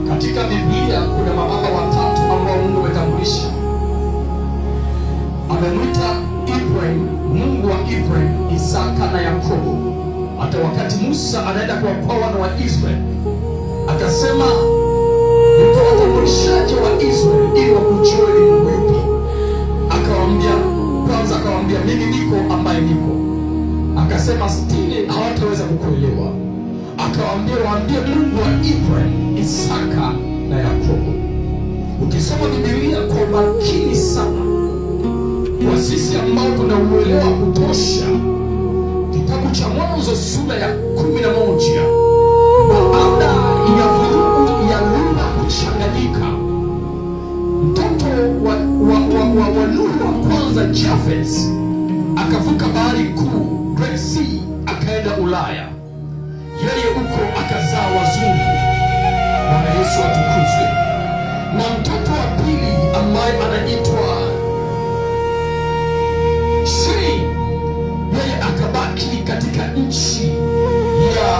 Katika Biblia kuna mababa watatu ambao Mungu ametambulisha. Amemwita Ibrahim, Mungu wa Ibrahim, Isaka na Yakobo. Hata wakati Musa anaenda kuwaokoa wana wa Israeli, akasema nitawatambulishaje wa Israeli ili wakujue ni Mungu yupi? Akawaambia mimi niko ambaye niko. Akasema 60 hawataweza kukuelewa. Akawaambia waambie Mungu wa Ibrahim, Isaka na Yakobo. Ukisoma Biblia kwa makini sana, kwa sisi ambao tuna uelewa kutosha, kitabu cha Mwanzo sura ya 11, baada ya vurugu ya lugha kuchanganyika, mtoto wa Nuhu wa kwanza Jafet akavuka bahari kuu Red Sea akaenda Ulaya. Yeye huko akazaa wazungu. Bwana Yesu atukuzwe. Na mtoto wa pili ambaye anaitwa Shri, yeye akabaki katika nchi ya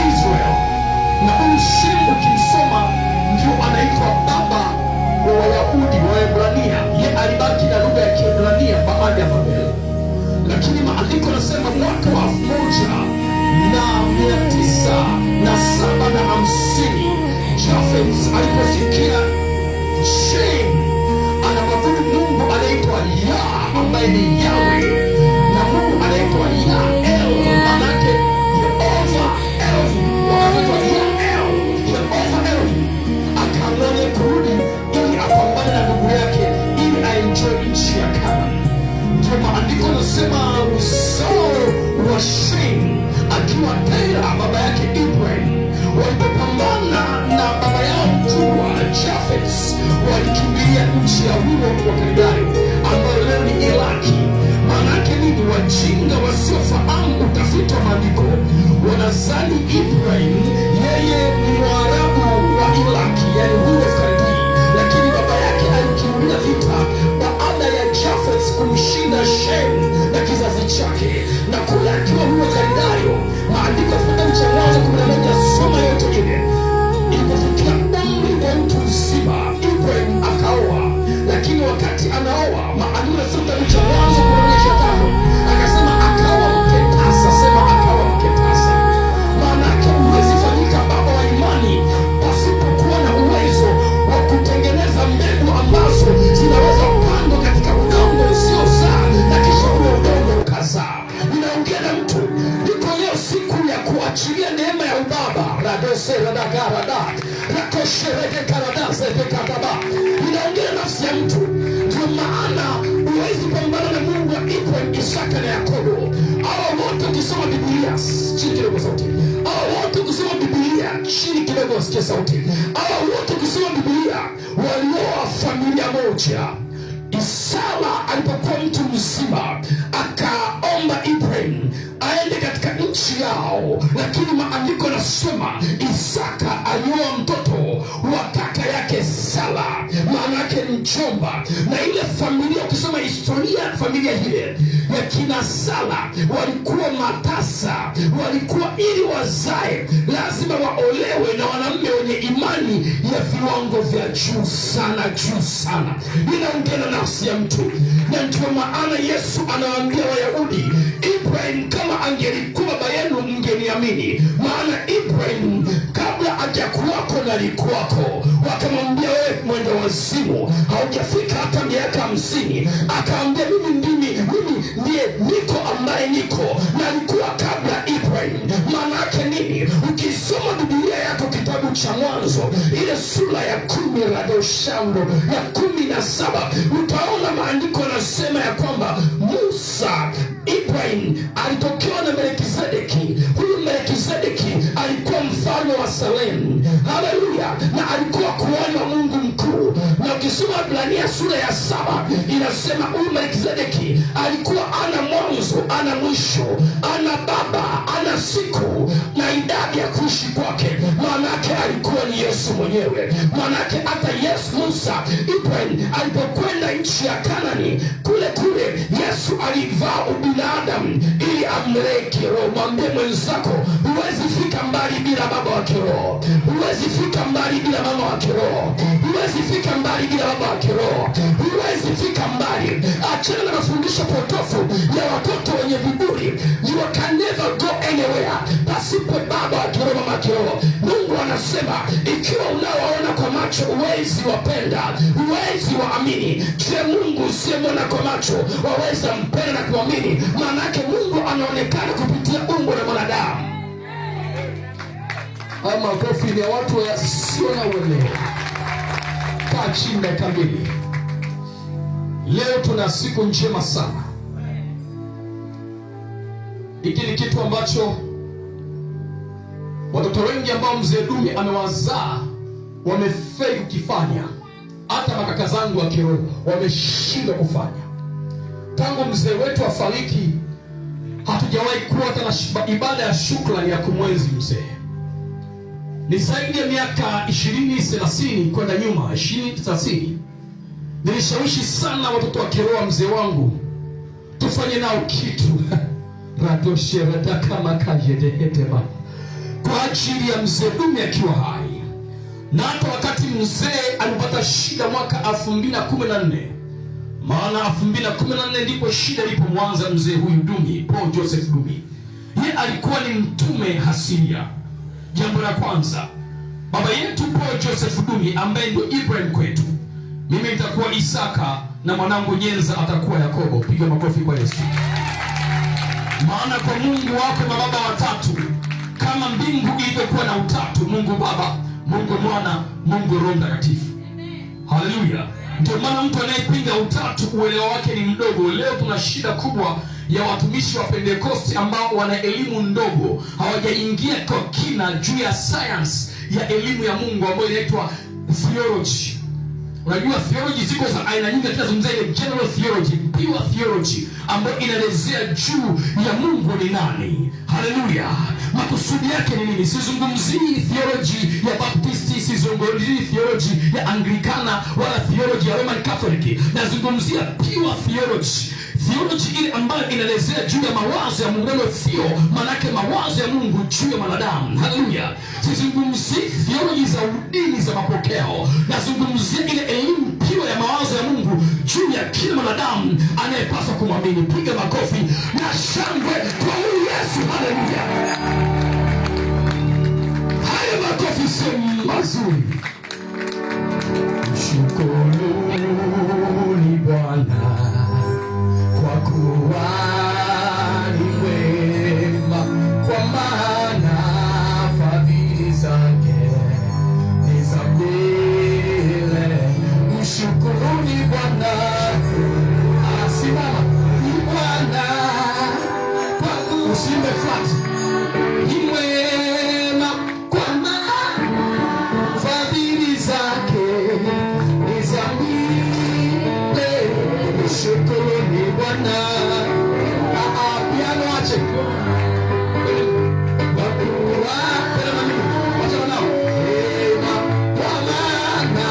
Israel. Na huyu Shri ukimsoma ndio anaitwa baba wa Wayahudi wa Waebrania. Yeye alibaki na lugha ya Kiebrania baada ya Babeli. Lakini maandiko yanasema mwaka wa 1950 Jafet aliposikia Shem anamwabudu Mungu anaitwa Yah ambaye ni Yahweh, na Mungu anaitwa Yael, manake Yehova Elohim, wakaitwa Yael, Yehova Elohim. Akaamua kurudi ili apambane na ndugu yake ili aenjoy nchi ya Kanaani. Ndio maandiko yanasema uzao wa Shem akiwa Tera baba yake Ibrahim walipopambana na baba yao mkubwa Jafet, walikimbilia nchi ya huo Wakaldayo ambayo leo ni Iraki. Maanake nini? Wajinga wasiofahamu utafiti wa maandiko wanazani Ibrahim yeye ni Mwarabu wa Iraki, yani huo Kaldi, lakini baba yake alikimbia vita baada ya Jafet kumshinda Shem na kizazi chake, na kule akiwa huo Kaldayo. Maandiko kitabu cha Mwanzo 11 soma yote ile. Ilipofikia umri wa mtu mzima, Ibrahim akaoa. Lakini wakati anaoa, maandiko yanasema cha Mwanzo 15 akasema akaoa mke tasa. Sema akaoa mke tasa. Maanake huwezi fanyika baba wa imani pasipokuwa na uwezo wa kutengeneza mbegu ambazo zinaweza kupandwa katika udongo usiozaa na kisha ule udongo ukazaa. Ninaongea na mtu siku ya kuachilia neema ya ubaba radose radagarada rakoshereke karadase dekataba. Inaongea nafsi ya mtu. Ndio maana huwezi pambana na Mungu wa Ibrahim, Isaka na Yakobo. Hawa wote ukisoma Biblia chini kidogo sauti. Hawa wote ukisoma Biblia chini kidogo usikie sauti. Hawa wote ukisoma Biblia walioa familia moja. Isaka alipokuwa mtu mzima akaomba Ibrahim aende katika nchi yao, lakini maandiko yanasema Isaka alioa mtoto wa kaka yake Sara, maana yake ni mchomba. Na ile familia ukisoma historia ya familia ile ya kina Sara, walikuwa matasa, walikuwa ili wazae lazima waolewe na wanaume wenye imani ya viwango vya juu sana, juu sana. Ninaongea na nafsi ya mtu, na ndio maana Yesu anawaambia Wayahudi, Ibrahim kama angelikuwa baba yenu mngeniamini, maana Ibrahim kabla hajakuwako nalikuwako. Wakamwambia wewe mwenda wazimu, haujafika hata miaka 50. Akaambia mimi ndiye niko ambaye niko, nalikuwa kabla Ibrahim. Maanake nini? Ukisoma Biblia yako kitabu cha Mwanzo ile sura ya 10 radoshambo ya 17 utaona maandiko yanasema ya kwamba Musa Ibrahim alitokewa na Melkizedeki. Huyu Melkizedeki alikuwa mfalme wa Salem. Haleluya! Na alikuwa kuhani wa Mungu mkuu. Na ukisoma Ibrania sura ya 7 inasema huyu Melkizedeki alikuwa ana mwanzo, ana mwisho, ana baba, ana siku na idadi ya kuishi kwake. Maanake alikuwa ni Yesu mwenyewe. Maanake hata Yesu Musa Ibrahim alipokwenda nchi ya Kanaani, kule Yesu alivaa ubinadamu ili amlee kiroho. Mwambie mwenzako huwezi Huwezi fika mbali bila baba wa kiroho. Huwezi fika mbali bila mama wa kiroho. Huwezi fika mbali bila baba wa kiroho. Huwezi fika mbali. Achana na mafundisho potofu ya watoto wenye viburi. You can never go anywhere pasipo baba wa kiroho, mama wa kiroho. Mungu anasema ikiwa unawaona kwa macho huwezi wapenda, huwezi waamini, je, Mungu usiyemwona kwa macho waweza mpenda na kuamini? Maana yake Mungu anaonekana kupitia umbo la mwanadamu. Ama makofi ni ya watu wasio na uelewa. Kaa chini dakika mbili. Leo tuna siku njema sana. Hiki ni kitu ambacho watoto wengi ambao mzee Dume amewazaa wamefeli kukifanya. Hata makaka zangu wa kiroho wameshindwa kufanya. Tangu mzee wetu afariki, hatujawahi kuwa hata na ibada ya shukrani ya kumwenzi mzee. Ni zaidi ya miaka 20-30 kwenda nyuma, 20-30. Nilishawishi sana watoto wa kiroho mzee wangu tufanye nao kitu ratosherata kama kajedehete kwa ajili ya mzee Dume akiwa hai. Na hata wakati mzee alipata shida mwaka 2014, maana 2014 ndipo shida ilipomwanza mzee huyu Dume, Paul Joseph Dume. Yeye alikuwa ni mtume hasilia. Jambo la kwanza, baba yetu Paul Joseph Dume ambaye ndio Ibrahim kwetu, mimi nitakuwa Isaka na mwanangu Nyenza atakuwa Yakobo. Piga makofi kwa Yesu. Maana kwa Mungu wako mababa watatu, kama mbingu ilivyokuwa na utatu, Mungu Baba, Mungu Mwana, Mungu Roho Mtakatifu. Haleluya. Ndio maana mtu anayepinga utatu uelewa wake ni mdogo. Leo tuna shida kubwa ya watumishi wa Pentecost ambao wana elimu ndogo, hawajaingia kwa kina juu ya science ya elimu ya Mungu ambayo inaitwa theology. Unajua theology ziko za aina nyingi, tunazungumzia ile general theology, pure theology ambayo inaelezea juu ya Mungu ni nani. Haleluya. Makusudi yake ni nini? Sizungumzii theology ya Baptisti, sizungumzii theology ya Anglikana wala theology ya Roman Catholic. Nazungumzia pure theology. Theology ile ambayo inaelezea juu ya mawazo ya Mungu. Neno theo maana yake mawazo ya Mungu juu ya mwanadamu. Haleluya. Sizungumzii theology za udini za mapokeo. Nazungumzia ile elimu pure ya mawazo ya Mungu juu ya kila mwanadamu anayepaswa kumwamini. Piga makofi na shangwe kwa huyu Yesu. Haleluya. Haya makofi sio mazuri. Shukuruni Bwana kwa kuwa ni mwema, kwa maana fadhili zake ni za milele. Mshukuruni Bwana. Simama. Ni Bwana kwa usimbe flat. Ni mwema kwa maana fadhili zake ni za milele. Mshukuruni Bwana. Piano ache. Wakua tena mami. Wacha nao. Kwa maana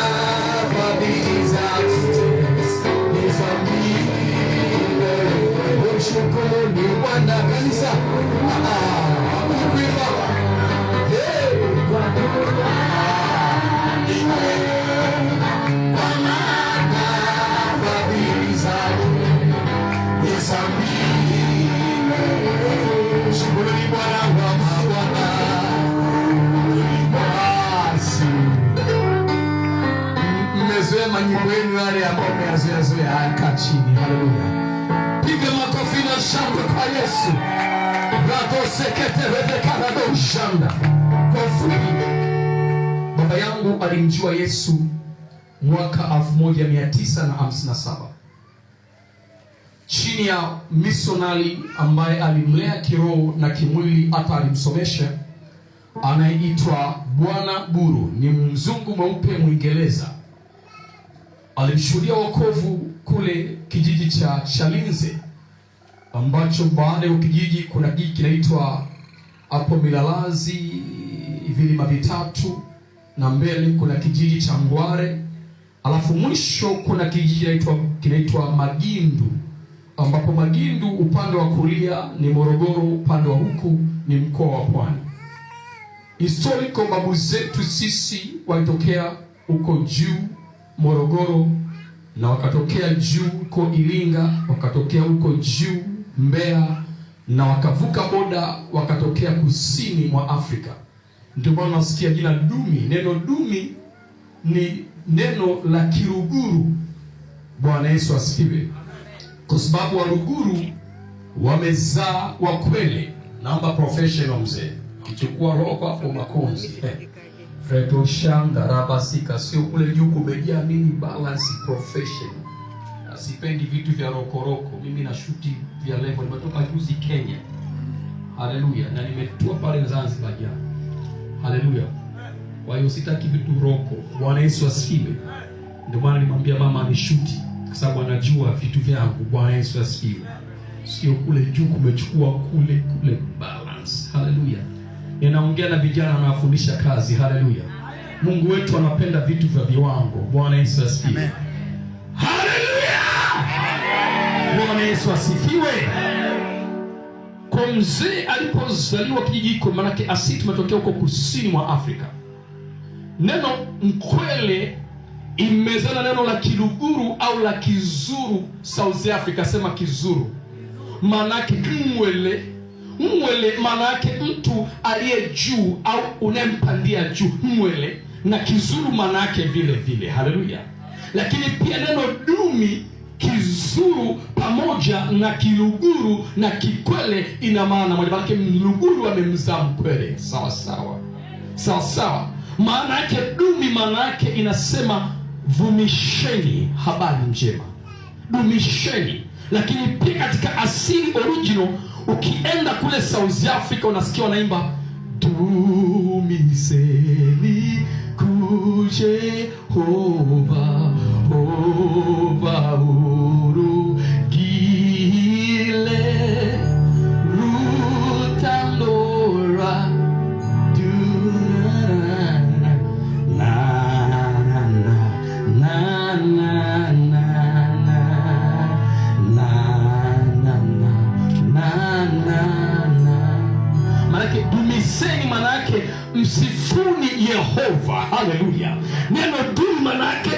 fadhili zake ni za milele. Mshukuruni Bwana kanisa. Kuimba. Kwa maana fadhili zake ni za milele. Shukuruni Bwana wa mabwana. Basi mmezoea manyimbo yenu yale ambayo mmeyazoea kaa chini. Haleluya. Piga makofi na shangwe kwa Yesu. Kwa ufupi, baba yangu alimjua Yesu mwaka 1957 chini ya misionari ambaye alimlea kiroho na kimwili, hata alimsomesha, anayeitwa Bwana Buru. Ni mzungu mweupe Mwingereza. Alimshuhudia wokovu kule kijiji cha Chalinze, ambacho baada ya kijiji kuna kijiji kinaitwa hapo Milalazi, vilima vitatu, na mbele kuna kijiji cha Ngware, alafu mwisho kuna kijiji kinaitwa Magindu, ambapo Magindu upande wa kulia ni Morogoro, upande wa huku ni mkoa wa Pwani. historical babu zetu sisi walitokea huko juu Morogoro, na wakatokea juu huko Iringa, wakatokea huko juu Mbeya, na wakavuka boda wakatokea kusini mwa Afrika. Ndio maana nasikia jina Dumi. Neno Dumi ni neno la Kiruguru. Bwana Yesu asifiwe. Kwa sababu Waruguru wamezaa Wakwele. Naomba professional mzee. Kichukua roba kwa makonzi. Freto shanga rabasika, sio kule juu kumejaa nini, balance profession. Sipendi vitu vya rokoroko. Mimi na shuti vya level. Nimetoka juzi Kenya. Haleluya. Na nimetua pale Zanzibar jana. Haleluya. Kwa hiyo sitaki vitu roko. Bwana Yesu asifiwe. Ndio maana nimwambia mama anishuti kwa sababu anajua vitu vyangu. Bwana Yesu asifiwe. Sio kule juu kumechukua kule balance. Haleluya. Ninaongea na vijana na nawafundisha kazi. Haleluya. Mungu wetu anapenda vitu vya viwango. Bwana Yesu asifiwe. Haleluya. Bwana Yesu asifiwe. Kwa mzee alipozaliwa kijiji hiko, manake asili tumetokea huko kusini mwa Afrika. Neno Mkwele imezana neno la Kiluguru au la Kizuru South Africa, sema Kizuru. Manake Mwele manake mtu aliye juu au unempandia juu, Mwele, na Kizuru manake vile vile. Haleluya. Lakini pia neno Dumi, Kizuru pamoja na Kiluguru na Kikwele ina maana moja. Manake Mluguru amemzaa Mkwele. Sawa sawa. Maana yake Dumi, maana yake inasema vumisheni habari njema. Dumisheni. Lakini pia katika asili original, ukienda kule South Africa unasikia wanaimba dumiseni kuje hova uru gile rutandora manake msifuni Yehova. Haleluya. Neno dumi manake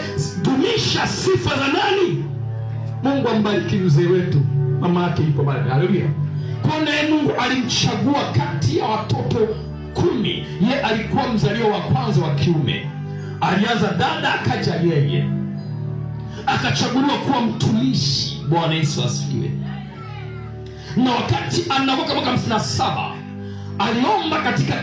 dumisha sifa za nani? Mungu ambariki mzee wetu, mama yake ipo pale. Haleluya. Kwa Mungu alimchagua kati ya watoto 10. Ye alikuwa mzaliwa wa kwanza wa kiume. Alianza dada, akaja yeye, akachaguliwa kuwa mtumishi. Bwana Yesu asifiwe. Na wakati anavuka mwaka 57 aliomba katika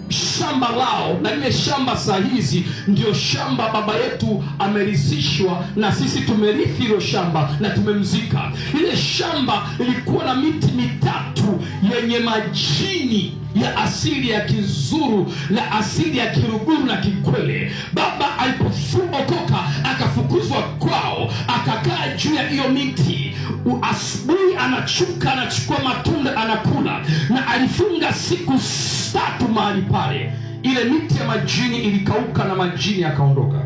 shamba lao, na ile shamba saa hizi ndio shamba baba yetu amerithishwa, na sisi tumerithi hilo shamba na tumemzika. Ile shamba ilikuwa na miti mitatu yenye majini ya asili ya Kizuru na asili ya Kiruguru na Kikwele. Baba alipookoka akafukuzwa kwao, akakaa juu ya hiyo miti. Asubuhi anachuka, anachukua matunda anakula, na alifunga siku 3 mahali pale. Ile miti ya majini ilikauka na majini yakaondoka,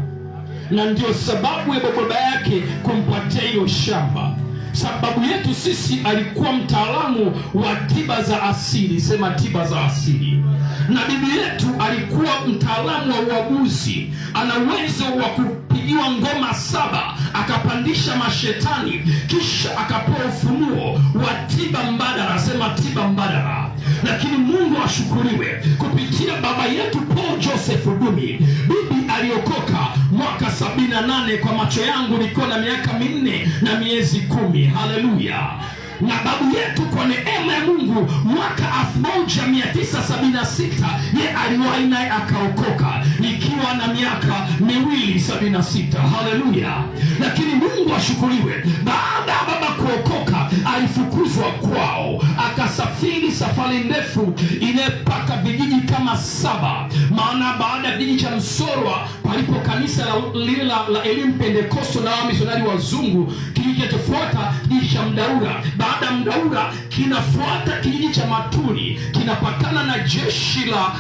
na ndio sababu ya baba yake kumpatia hiyo shamba. Sababu yetu sisi, alikuwa mtaalamu wa tiba za asili. Sema tiba za asili. Na bibi yetu alikuwa mtaalamu wa uaguzi. Ana uwezo wa kupigiwa ngoma 7 akapandisha mashetani, kisha akapewa ufunuo wa tiba mbadala. Sema tiba mbadala. Lakini Mungu ashukuriwe, kupitia baba yetu Paul Joseph Dumi, bibi aliokoka mwaka 78. Kwa macho yangu nilikuwa na miaka 4 na miezi 10. Haleluya. Na babu yetu kwa neema ya Mungu mwaka 1976 ye aliwahi naye akaokoka nikiwa na miaka 276. Haleluya. Lakini Mungu ashukuriwe, baada ya baba kuokoka alifukuzwa kwao, akasafiri safari ndefu inepaka vijiji kama 7. Maana baada ya kijiji cha Msorwa palipo kanisa lile la elimu Pentekosto na wamisionari wazungu, kijiji kinachofuata kijiji cha Mdaura. Baada ya Mdaura kinafuata kijiji cha Maturi, kinapakana na jeshi la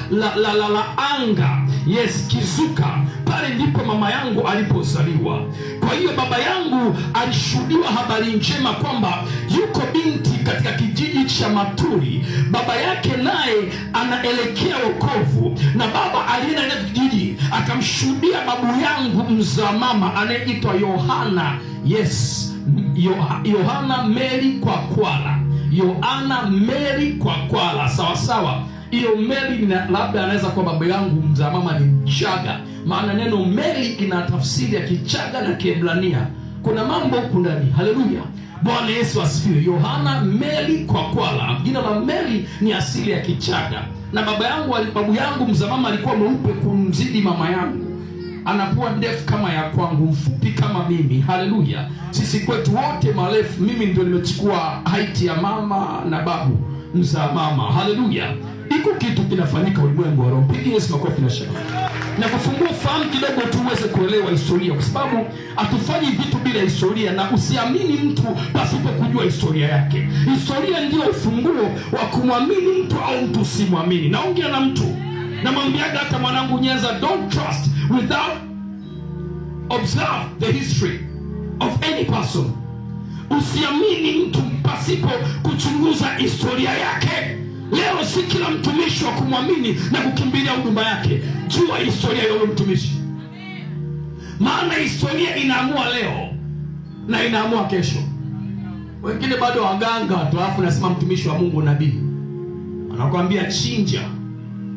anga, yes, Kizuka. Pale ndipo mama yangu alipozaliwa. Kwa hiyo baba yangu alishuhudiwa habari njema kwamba yuko binti katika kijiji cha Maturi, baba yake naye anaelekea wokovu, na baba alienda katika kijiji akamshuhudia babu yangu mzaa mama anayeitwa Yohana. Yes, Yohana Mary Kwakwala. Yohana Mary Kwakwala, sawa sawa. Hiyo Mary labda anaweza kuwa baba yangu mzaa mama ni Mchaga, maana neno Mary ina tafsiri ya Kichaga na Kiebrania. Kuna mambo huko ndani. Haleluya, Bwana Yesu asifiwe. Yohana Mary Kwakwala, jina la Mary ni asili ya Kichaga, na babu yangu mzaa mama alikuwa mweupe kumzidi mama yangu, anakuwa ndefu kama ya kwangu, mfupi kama mimi. Haleluya, sisi kwetu wote marefu. Mimi ndio nimechukua height ya mama na babu mzaa mama. Haleluya, iko kitu kinafanyika ulimwengu wa roho. Pigie Yesu makofi na shangwe na kufungua fahamu kidogo tu uweze kuelewa historia, kwa sababu hatufanyi vitu bila historia, na usiamini mtu pasipo kujua historia yake. Historia ndio ufunguo wa kumwamini mtu au mtu usimwamini. Naongea na mtu, namwambiaga hata mwanangu Nyenza, don't trust without observe the history of any person. Usiamini mtu pasipo kuchunguza historia yake. Leo si kila mtumishi wa kumwamini na kukimbilia huduma yake. Jua historia ya yule mtumishi, maana historia inaamua leo na inaamua kesho. Wengine bado waganga tu, alafu nasema mtumishi wa Mungu, nabii anakuambia chinja,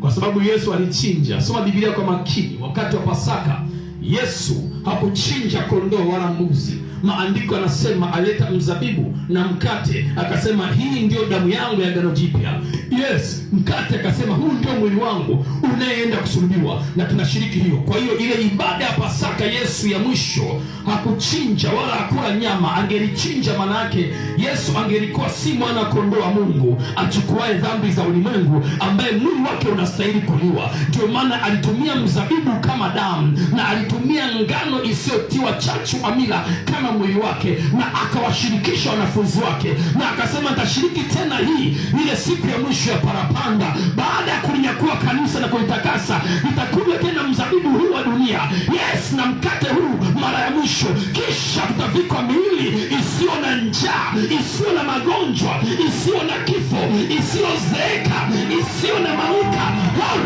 kwa sababu Yesu alichinja. Soma Biblia kwa makini. Wakati wa Pasaka Yesu hakuchinja kondoo wala mbuzi. Maandiko yanasema aleta mzabibu na mkate, akasema hii ndio damu yangu ya agano jipya. Yes, mkate akasema huu ndio mwili wangu unayeenda kusulubiwa, na tunashiriki hiyo. Kwa hiyo ile ibada ya Pasaka Yesu ya mwisho hakuchinja wala hakula nyama. Angelichinja maana yake Yesu angelikuwa si mwana kondoo wa Mungu achukuae dhambi za ulimwengu, ambaye mwili wake unastahili kuliwa. Ndio maana alitumia mzabibu kama damu, na alitumia ngano isiyotiwa chachu amila kama mwili wake, na akawashirikisha wanafunzi wake, na akasema nitashiriki tena hii ile siku ya mwisho ya parapanda. Baada ya kulinyakua kanisa na kulitakasa, nitakunywa tena mzabibu huu wa dunia, yes, na mkate huu mara ya mwisho. Kisha tutavikwa miili isiyo na njaa, isiyo na magonjwa, isiyo na kifo, isiyozeeka, isiyo na mauka.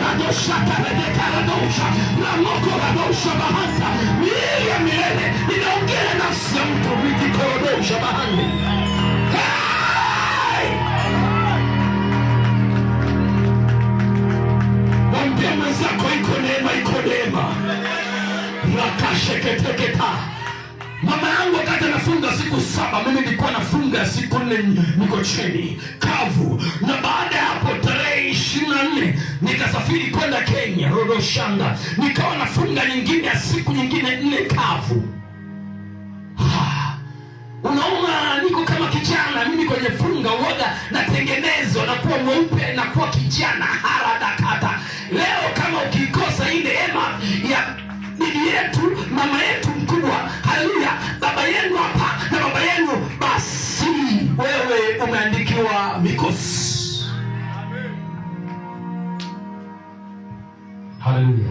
Radosha taredeka radosha ramoko radosha bahanta, miili ya milele. Ninaongea nafsi ya mtu wikikorodosha bahani. Mwambia mwenzako iko neema, iko neema. Rakasheketeketa. Mama yangu wakati anafunga siku 7, mimi nilikuwa nafunga siku 4 Mikocheni kavu, na baada ya hapo tarehe 24 nikasafiri kwenda Kenya Rodoshanga, nikawa nafunga nyingine ya siku nyingine 4 kavu. Unaona, niko kama kijana mimi kwenye funga, uoga natengenezwa na kuwa mweupe na kuwa kijana haradakata. Leo kama ukikosa ile neema ya bibi yetu, mama yetu mkubwa, haleluya, baba yenu hapa na baba yenu, basi wewe umeandikiwa mikosi. Haleluya.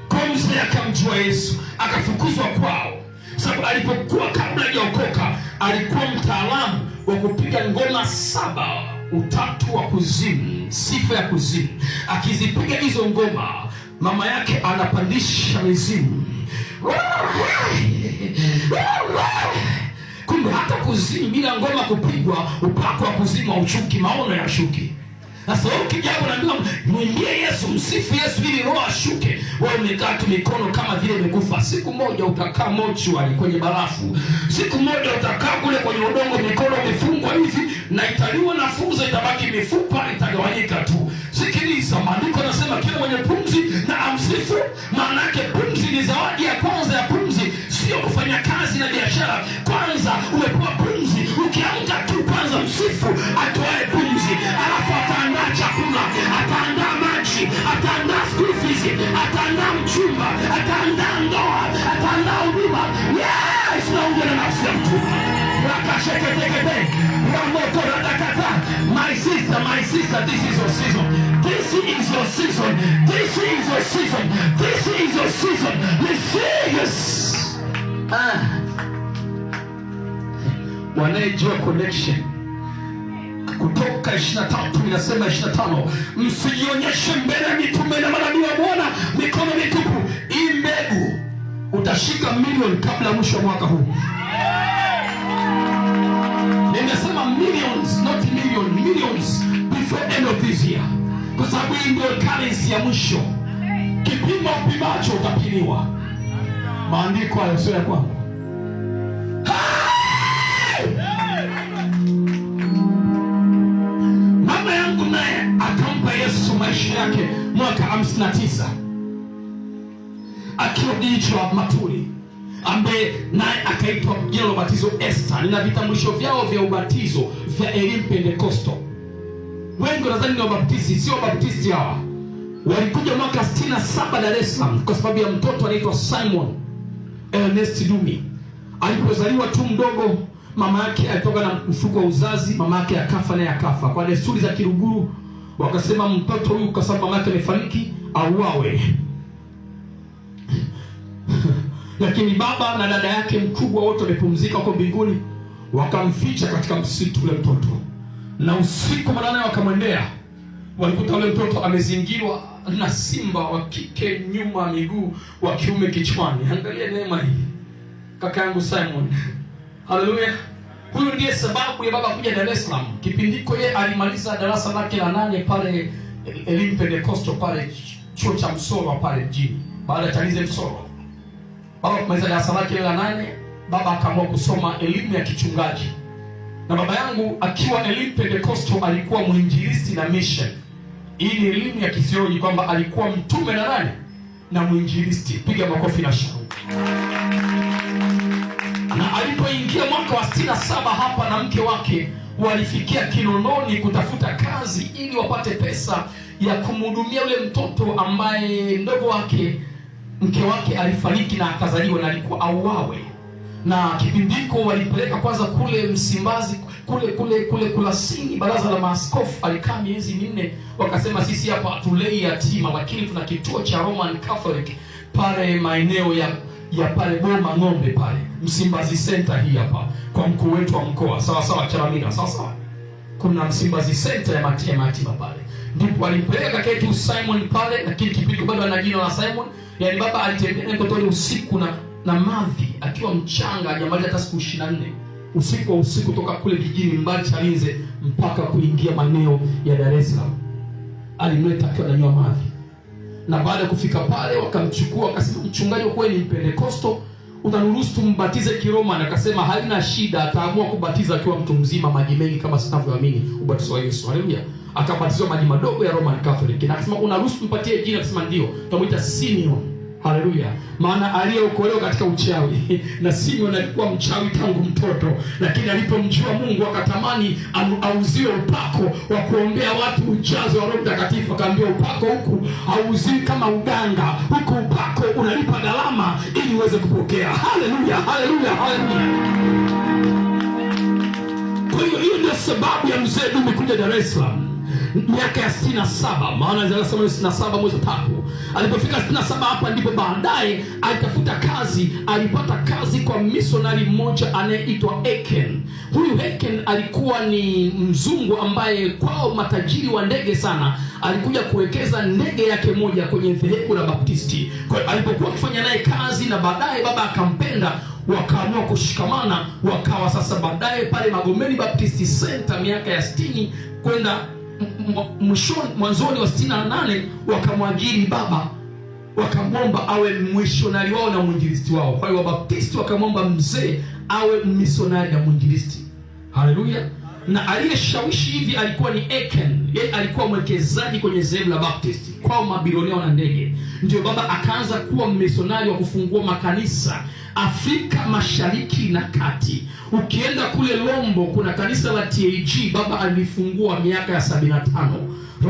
Kwa mzee akamjua Yesu, akafukuzwa kwao, sababu alipokuwa kabla hajaokoka alikuwa mtaalamu wa kupiga ngoma 7, utatu wa kuzimu, sifa ya kuzimu. Akizipiga hizo ngoma, mama yake anapandisha mizimu. Kumbe hata kuzimu bila ngoma kupigwa, upako wa kuzimu hauchuki, maono ya shuki. Sasa wewe ukijaribu naambiwa mwimbie Yesu, msifu Yesu ili roho ashuke, wewe umekaa tu mikono kama vile umekufa. Siku moja utakaa mochwari kwenye barafu, siku moja utakaa kule kwenye udongo, mikono imefungwa hivi, na italiwa na funza, itabaki mifupa, itagawanyika tu. Sikiliza, maandiko yanasema kila mwenye pumzi na amsifu. Maana yake pumzi ni zawadi ya kwanza ya pumzi, sio kufanya kazi na biashara. Kwanza umepewa pumzi, ukiamka tu kwanza msifu atoae pumzi, alafu ataandaa chakula, ataandaa maji, ataandaa school fees, ataandaa mchumba, ataandaa ndoa, ataandaa huduma. Yes, naongea na nafsi ya mtu. Rakasheketekete ramoto radakata. My sister, this is your season. This is your season. This is your season. This is your season. Receive. Wanayejua connection. Kutoka 23 inasema 25, msijionyeshe mbele ya mitume na manabii wa Bwana mikono mitupu. Hii mbegu utashika milioni kabla mwisho wa mwaka huu. Nimesema millions, not million, millions before end of this year. Kwa sababu hii ndio currency ya mwisho. Kipimo upimacho utapimiwa. Maandiko hayo sio ya kwangu. Mama yangu naye akampa Yesu maisha yake mwaka 59 akiwa jicho Maturi, ambaye naye akaitwa jina la ubatizo Esther. Nina vitambulisho vyao vya ubatizo vya Elim Pentecostal. Wengi nadhani ni wabaptisti, sio wabaptisti hawa. Walikuja mwaka 67 Dar es Salaam kwa sababu ya mtoto anaitwa Simon Ernest Dumi. Alipozaliwa tu mdogo, mama yake alitoka na mfuko wa uzazi, mama yake akafa naye akafa. Kwa desturi za Kiruguru wakasema mtoto huyu kwa sababu mama yake amefariki auawe. Lakini baba na dada yake mkubwa wote wamepumzika huko mbinguni, wakamficha katika msitu ule mtoto. Na usiku manane wakamwendea, walikuta ule mtoto amezingirwa na simba wa kike nyuma miguu, wa kiume kichwani. Angalia neema hii, kaka yangu Simon. Haleluya. Huyu ndiye sababu ya baba kuja Dar es Salaam. Kipindiko yeye alimaliza darasa lake la 8 pale Elim Pentecostal pale chuo cha Msoro pale mjini. Baada ya Chalize Msoro, baba kumaliza darasa lake la 8, baba akaamua kusoma elimu ya kichungaji. Na baba yangu akiwa Elim Pentecostal alikuwa mwinjilisti na mission. Hii ni elimu ya kisioloji kwamba alikuwa mtume na nani? Na mwinjilisti. Piga makofi na shangwe. Na alipoingia mwaka wa 67 hapa na mke wake walifikia Kinondoni kutafuta kazi ili wapate pesa ya kumhudumia ule mtoto ambaye ndogo wake mke wake alifariki na akazaliwa na alikuwa auawe. Na kipindiko walipeleka kwanza kule Msimbazi, kule Kulasini, baraza la maaskofu. Alikaa miezi 4, wakasema sisi hapa hatulei yatima, lakini tuna kituo cha Roman Catholic pale maeneo ya pale Boma Ng'ombe pale Msimbazi Center hii hapa kwa mkuu wetu wa mkoa, sawa Charamira, sawa. Kuna Msimbazi Center ya matima pale. Ndipo alipeleka ketu Simon pale, lakini kipindi bado ana jina la Simon. Yaani baba alitembea mtotoni usiku na mavi akiwa mchanga, hajamaliza hata siku 24. Usiku toka kule kijijini mbali Chalinze mpaka kuingia maeneo ya Dar es Salaam. Alimleta akiwa ananywa mavi. Na baada ya kufika pale wakamchukua, wakasema mchungaji wa kweli ni Pentecostal, unanuruhusu tumbatize Kiroma? Na akasema haina shida, ataamua kubatiza akiwa mtu mzima maji mengi kama sinavyoamini ubatizo wa Yesu. Haleluya. Akabatizwa maji madogo ya Roman Catholic. Na akasema unaruhusu tumpatie jina? Akasema ndio, tutamuita Simeon. Haleluya. Maana aliyeokolewa katika uchawi na Simeon alikuwa mchawi tangu mtoto, lakini alipomjua Mungu akatamani auziwe upako wa kuombea watu ujazo wa Roho Mtakatifu. Akaambia upako huku hauziwi kama uganga, huku upako unalipa gharama ili uweze kupokea. Haleluya, haleluya, haleluya. Kwa hiyo ndio sababu ya mzee Dumi kuja Dar es Salaam miaka ya 67, maana alizaliwa 67 mwezi wa 3. Alipofika 67 hapa ndipo baadaye alitafuta kazi. Alipata kazi kwa missionary mmoja anayeitwa Eken. Huyu Eken alikuwa ni mzungu ambaye kwao matajiri wa ndege sana. Alikuja kuwekeza ndege yake moja kwenye dhehebu la Baptisti. Kwa hiyo alipokuwa akifanya naye kazi na baadaye baba akampenda, wakaamua kushikamana, wakawa sasa baadaye pale Magomeni Baptist Center miaka ya 60 kwenda mwanzoni wa 68 wakamwajiri baba, wakamwomba awe mishonari wao na mwinjilisti wao. Kwa hiyo Wabaptisti wakamwomba mzee awe mishonari na mwinjilisti. Haleluya. Na aliyeshawishi hivi alikuwa ni Eken. Yeye alikuwa mwekezaji kwenye dhehebu la Baptist kwao mabilionea na ndege. Ndio baba akaanza kuwa mishonari wa kufungua makanisa Afrika Mashariki na Kati. Ukienda kule Lombo kuna kanisa la TAG baba alifungua miaka ya 75.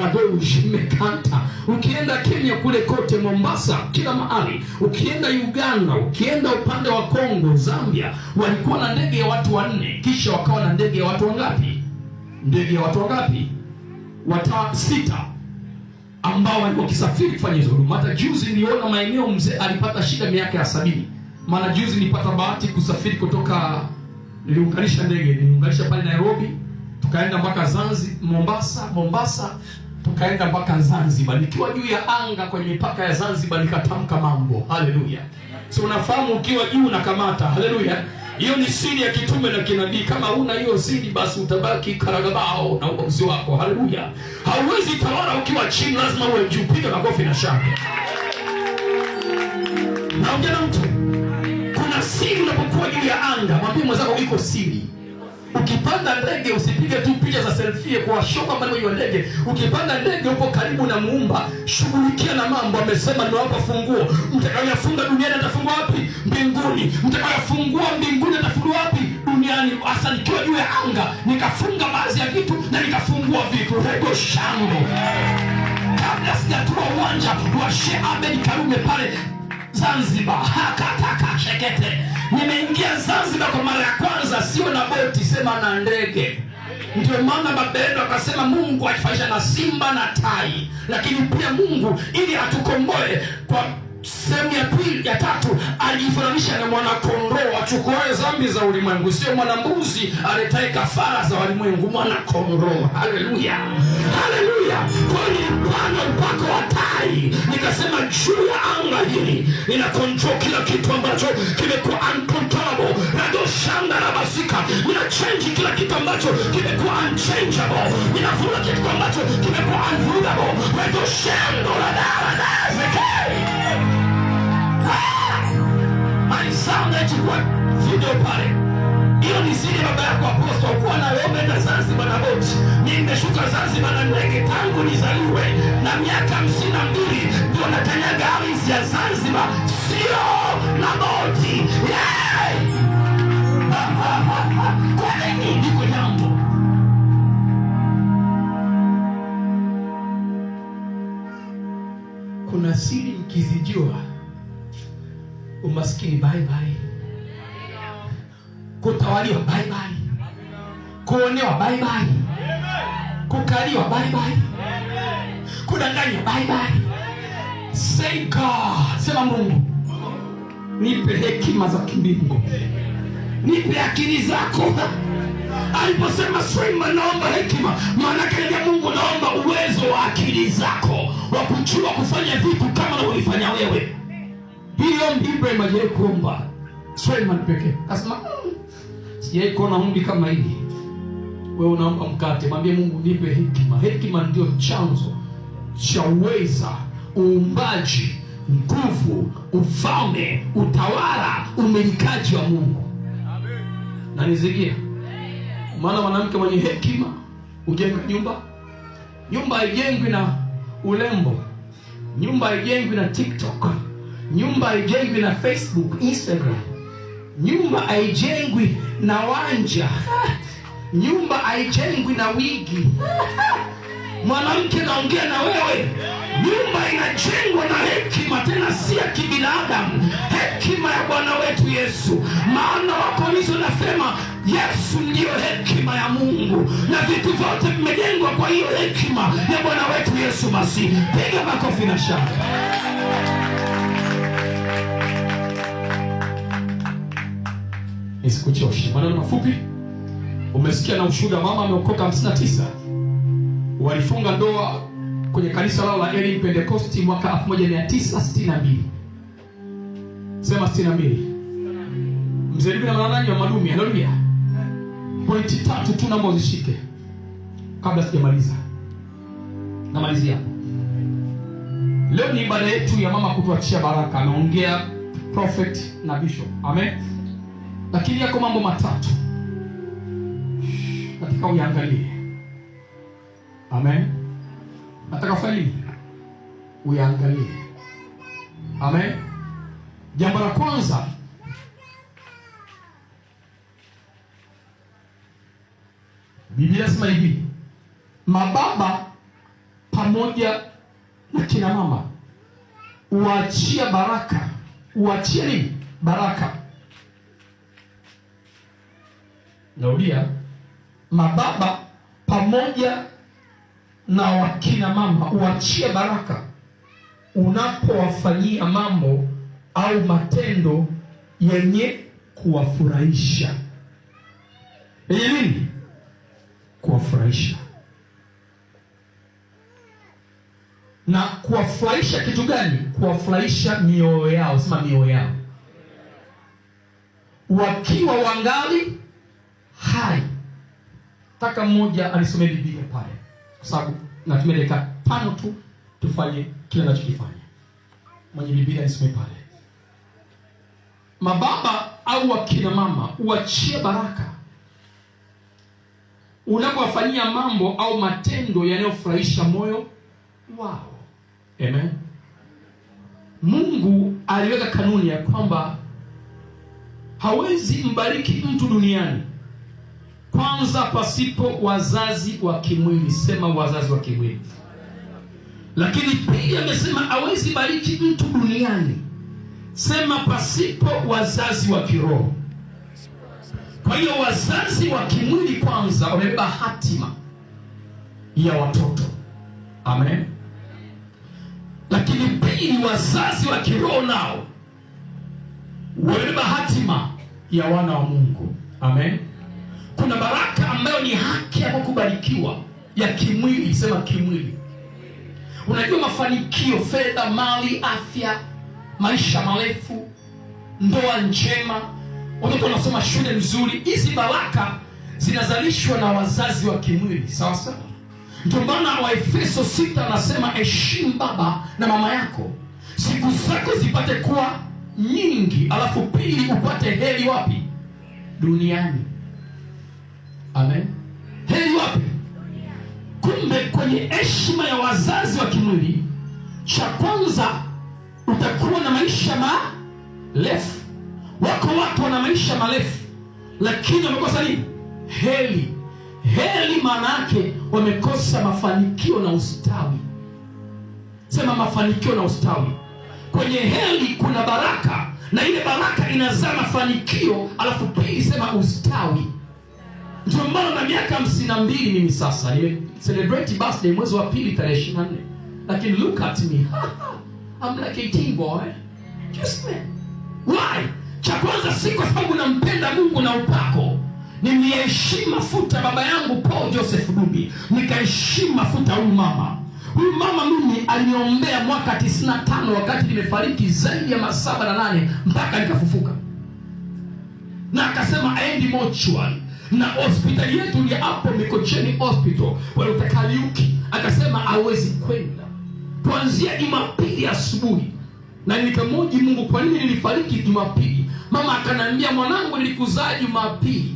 Radouj Mekanta. Ukienda Kenya kule kote, Mombasa, kila mahali. Ukienda Uganda, ukienda upande wa Kongo, Zambia, walikuwa na ndege ya watu 4, kisha wakawa na ndege ya watu wangapi? Ndege ya watu wangapi? Watu 6 ambao walikuwa kisafiri kufanya hizo huduma. Hata juzi niliona maeneo mzee alipata shida miaka ya 70. Maana juzi nilipata bahati kusafiri kutoka, niliunganisha ndege, niliunganisha pale Nairobi, tukaenda mpaka Mombasa, tukaenda mpaka Zanzibar. Nikiwa juu ya anga kwenye mipaka ya Zanzibar nikatamka mambo. Haleluya. So unafahamu ukiwa juu unakamata. Haleluya. Hiyo ni siri ya kitume na kinabii. Kama huna hiyo siri, basi utabaki karagabao na uamuzi wako. Haleluya. Hauwezi tawala ukiwa chini, lazima uwe juu. Piga makofi na shangwe. Naongea na mtu. Kuna siri unapokuwa juu ya anga. Mwambie mwenzako iko siri. Ukipanda ndege usipige tu picha za selfie kwa shoka mbali hiyo ndege. Ukipanda ndege upo karibu na Muumba, shughulikia na mambo. Amesema nimewapa funguo. Mtakayofunga duniani atafungua wapi? Mbinguni. Mtakayofungua mbinguni atafungua wapi? Duniani. Hasa nikiwa juu ya anga, nikafunga baadhi ya vitu na nikafungua vitu. Rego shango. Kabla sijatoa uwanja wa Sheikh Ahmed Karume pale Zanzibar, hakataka shekete. Nimeingia Zanzibar kwa mara ya kwanza, sio na boti, sema na ndege. Ndio maana baba yetu akasema Mungu akifanisha na simba na tai, lakini pia Mungu ili atukomboe kwa sehemu ya pili ya tatu alijifananisha na mwana kondoo achukuaye dhambi za ulimwengu, sio mwana mbuzi aletaye kafara za ulimwengu, mwana kondoo. Haleluya, haleluya. Kwa nilipanda mpaka wa tai, nikasema juu ya anga hili nina control kila kitu ambacho kimekuwa uncontrollable. Ndio shamba la basika, nina change kila kitu ambacho kimekuwa unchangeable, ninavuta kitu ambacho kimekuwa unvulnerable. Ndio shamba la dada chukua video pale. Hiyo ni siri baba yako Apostle. Kuwa na wewe na Zanzibar na boti. Nimeshuka Zanzibar na ndege tangu nizaliwe na miaka 52 ndio nakanyaga ardhi ya Zanzibar, sio na boti. Kwa nini ndiko jambo? Kuna siri mkizijua, umaskini bye bye, kutawaliwa bye bye, kuonewa bye bye, kukaliwa bye bye, kudanganywa bye bye. Say God, sema Mungu, nipe hekima za kimbingu, nipe akili zako. Aliposema Suleiman naomba hekima, maana yake Mungu naomba uwezo wa akili zako wa kujua kufanya vitu kama unavyofanya wewe. Hiyo Ibrahim hajawahi kuomba, Suleiman pekee. Akasema sijawahi kuona ombi kama hili. Wewe unaomba mkate, mwambie Mungu nipe hekima. Hekima ndio chanzo cha uweza, uumbaji, nguvu, ufalme, utawala, umilikaji wa Mungu. Amen. Na nizikia. Maana mwanamke mwenye hekima ujenga nyumba. Nyumba haijengwi na ulembo. Nyumba haijengwi na TikTok. Nyumba haijengwi na Facebook, Instagram. Nyumba haijengwi na wanja. Nyumba haijengwi na wigi. Mwanamke naongea na wewe. Nyumba inajengwa na hekima, tena si ya kibinadamu. Hekima ya Bwana wetu Yesu. Maana Wakorintho nasema Yesu ndiyo hekima ya Mungu, na vitu vyote vimejengwa kwa hiyo hekima ya Bwana wetu Yesu Masihi. Piga makofi na shangwe. Nisikuchoshe, maneno mafupi. Umesikia na ushuhuda, mama ameokoka 59. Walifunga ndoa kwenye kanisa lao la Elim Pentecost mwaka 1962. Sema 62. Mzee Biblia na nani wa Madumi. Haleluya. Pointi 3 tu naomba uzishike kabla sijamaliza. Namalizia hapo. Leo ni ibada yetu ya mama kutuachia baraka. Ameongea prophet na bishop. Amen. Lakini yako mambo matatu nataka uyaangalie. Amen. Nataka ufanye uyaangalie. Amen. Jambo la kwanza, Biblia inasema hivi, mababa pamoja na kina mama uachia baraka. Uachia nini? Baraka. Naudia, mababa pamoja na wakina mama uachie baraka unapowafanyia mambo au matendo yenye kuwafurahisha. Yenye nini? Kuwafurahisha. Na kuwafurahisha kitu gani? Kuwafurahisha mioyo yao. Sema mioyo yao, wakiwa wangali hai. Taka mmoja alisome Biblia pale, kwa sababu natumia dakika 5 tu tufanye kile ninachokifanya. Mwenye Biblia alisome pale. Mababa au akina mama, uachie baraka unapowafanyia mambo au matendo yanayofurahisha moyo wao. Amen. Mungu aliweka kanuni ya kwamba hawezi mbariki mtu duniani kwanza pasipo wazazi wa kimwili. Sema wazazi wa kimwili. Lakini pia amesema hawezi bariki mtu duniani, sema pasipo wazazi wa kiroho. Kwa hiyo wazazi wa kimwili kwanza wamebeba hatima ya watoto. Amen. Lakini pili, wazazi wa kiroho nao wamebeba hatima ya wana wa Mungu. Amen. Kuna baraka ambayo ni haki ya kubarikiwa ya kimwili. Sema kimwili. Unajua mafanikio, fedha, mali, afya, maisha marefu, ndoa njema, watoto wanasoma shule nzuri, hizi baraka zinazalishwa na wazazi wa kimwili. Sawa sawa. Ndio maana Waefeso 6 anasema heshimu baba na mama yako, siku zako zipate kuwa nyingi, alafu pili upate heri wapi? Duniani. Amen. Heri wapi? Kumbe kwenye heshima ya wazazi wa kimwili, cha kwanza utakuwa na maisha marefu. Wako watu wana maisha marefu lakini wamekosa nini? Heri. Heri maana yake wamekosa mafanikio na ustawi. Sema mafanikio na ustawi. Kwenye heri kuna baraka, na ile baraka inazaa mafanikio, alafu pili sema ustawi. Ndio maana na miaka 52 mimi sasa celebrate birthday mwezi wa pili tarehe 24. Lakini look at me. I'm like a teen boy. Just man. Why? Cha kwanza si kwa sababu nampenda Mungu na upako. Nimeheshimu mafuta baba yangu Paul Joseph Dumbi, nikaheshimu mafuta huyu mama. Huyu mama mimi aliniombea mwaka 95 wakati nimefariki zaidi ya 7 na 8 mpaka nikafufuka. Na akasema aendi mochwari. Na hospitali yetu ni hapo Mikocheni Hospital wale utakaliuki. Akasema hawezi kwenda kuanzia Jumapili asubuhi. Na nikamhoji Mungu, kwa nini nilifariki Jumapili? Mama akanambia, mwanangu nilikuzaa Jumapili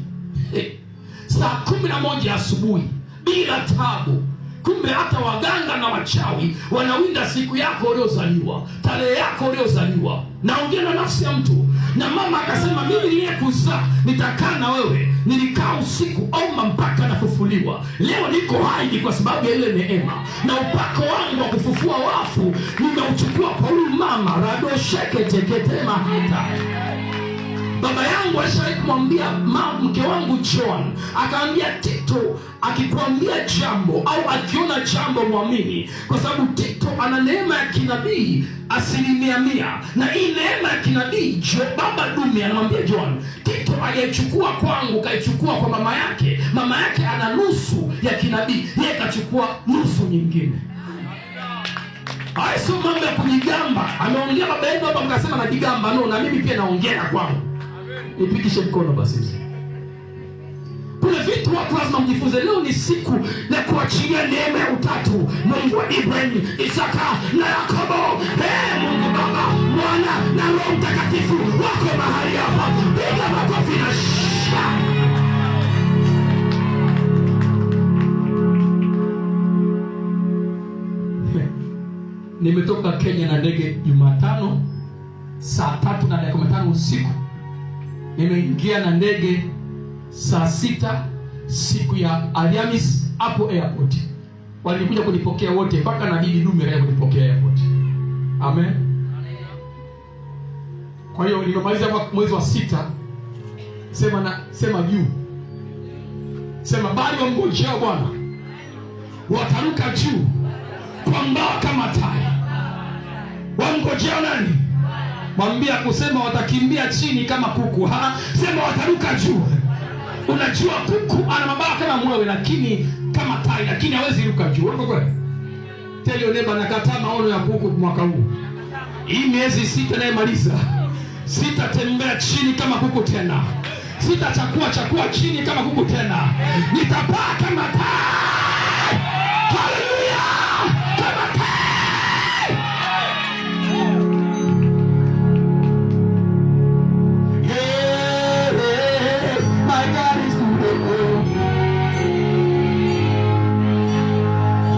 saa 11 asubuhi bila tabu. Kumbe hata waganga na wachawi wanawinda siku yako uliozaliwa, tarehe yako uliozaliwa. Naongea na nafsi ya mtu. Na mama akasema, mimi niliyekuzaa nitakaa na wewe. Nilikaa usiku au mpaka nafufuliwa. Leo niko hai kwa sababu ya ile neema na upako wangu wa kufufua wafu. Nimeuchukua kwa huyu mama rado sheke teketema hata. Baba yangu alishawahi kumwambia mke wangu John, akaambia Tito, akikwambia jambo au akiona jambo muamini, kwa sababu Tito ana neema ya kinabii 100%. Na hii neema ya kinabii baba Dumi anamwambia John, Tito aliyechukua kwangu kaichukua kwa mama yake. Mama yake ana nusu ya kinabii, yeye kachukua nusu nyingine. Sio mambo ya kujigamba. Ameongea baba yetu hapa mkasema najigamba. No, na mimi pia naongea kwangu. Nipitishe mkono basi mzee. Kuna vitu watu lazima mjifunze. Leo ni siku ya kuachilia neema ya utatu. Mungu wa Ibrahim, Isaka na Yakobo. Mungu Baba, Mwana na Roho Mtakatifu wako mahali hapa. Piga makofi na nimetoka Kenya na ndege Jumatano saa 3:15 usiku. Nimeingia na ndege saa 6 siku ya Alhamisi hapo airport. Walikuja kunipokea wote mpaka na bibi Dume akaja kunipokea airport. Amen. Kwa hiyo nimemaliza mwezi wa 6. Sema juu. Sema bali wamngojea Bwana wataruka juu kwa mbawa kama tai. Wamngojea nani? Mwambia kusema watakimbia chini kama kuku. Sema wataruka juu. Unajua kuku ana mabawa kama mwewe lakini kama tai, lakini hawezi ruka juu. Unaona kweli? Tell your neighbor nakataa maono ya kuku mwaka huu. Hii miezi 6 naye maliza. Sitatembea chini kama kuku tena. Sitachakua chini kama kuku tena. Nitapaa kama tai. Haleluya! Kama tai. Yeah, my God is good.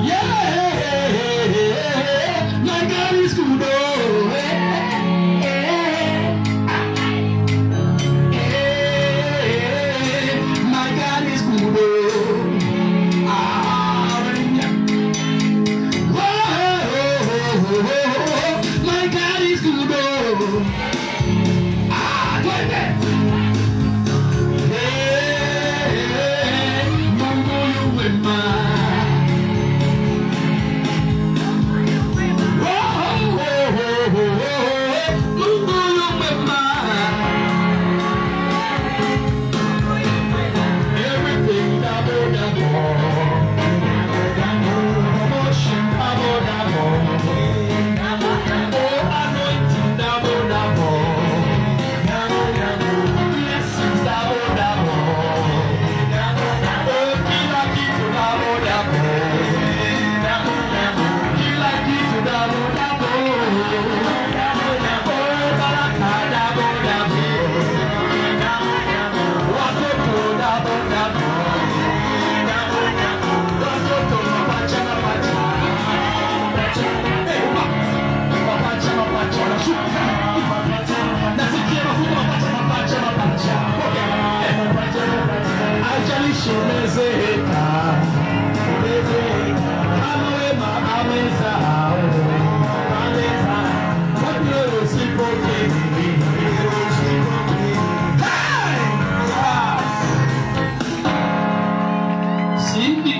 Yeah, my God is good.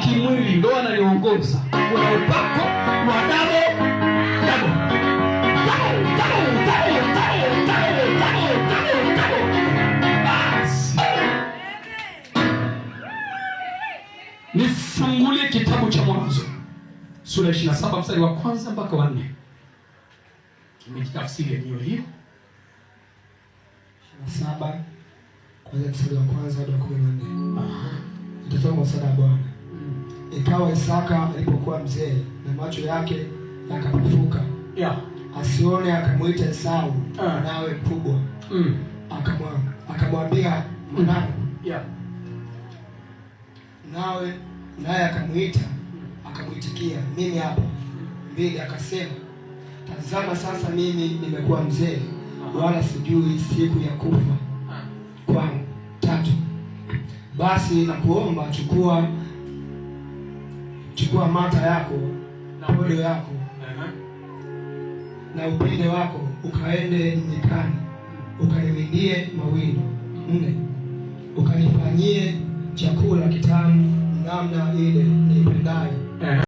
Kimwili ndo analiongoza. Kuna upako wa damu. Nifungulie kitabu cha Mwanzo sura 27 mstari wa 1 mpaka wa 4. Nimejitafsiri hiyo hiyo. 27 kuanzia mstari wa 1 hadi wa 14. Nitasoma mstari wa Bwana. Ikawa Isaka alipokuwa mzee na macho yake yakapofuka, asione, akamwita Esau nawe mkubwa. Akamwambia mwanangu. Naye akamwita, akamwitikia, mimi hapa. 2 akasema, tazama sasa mimi nimekuwa mzee, wala sijui siku ya kufa kwangu. 3 basi nakuomba chukua mata yako na podo yako na upinde wako, ukaende nyikani, ukaniwindie mawindo. 4 ukanifanyie chakula kitamu namna ile niipendayo.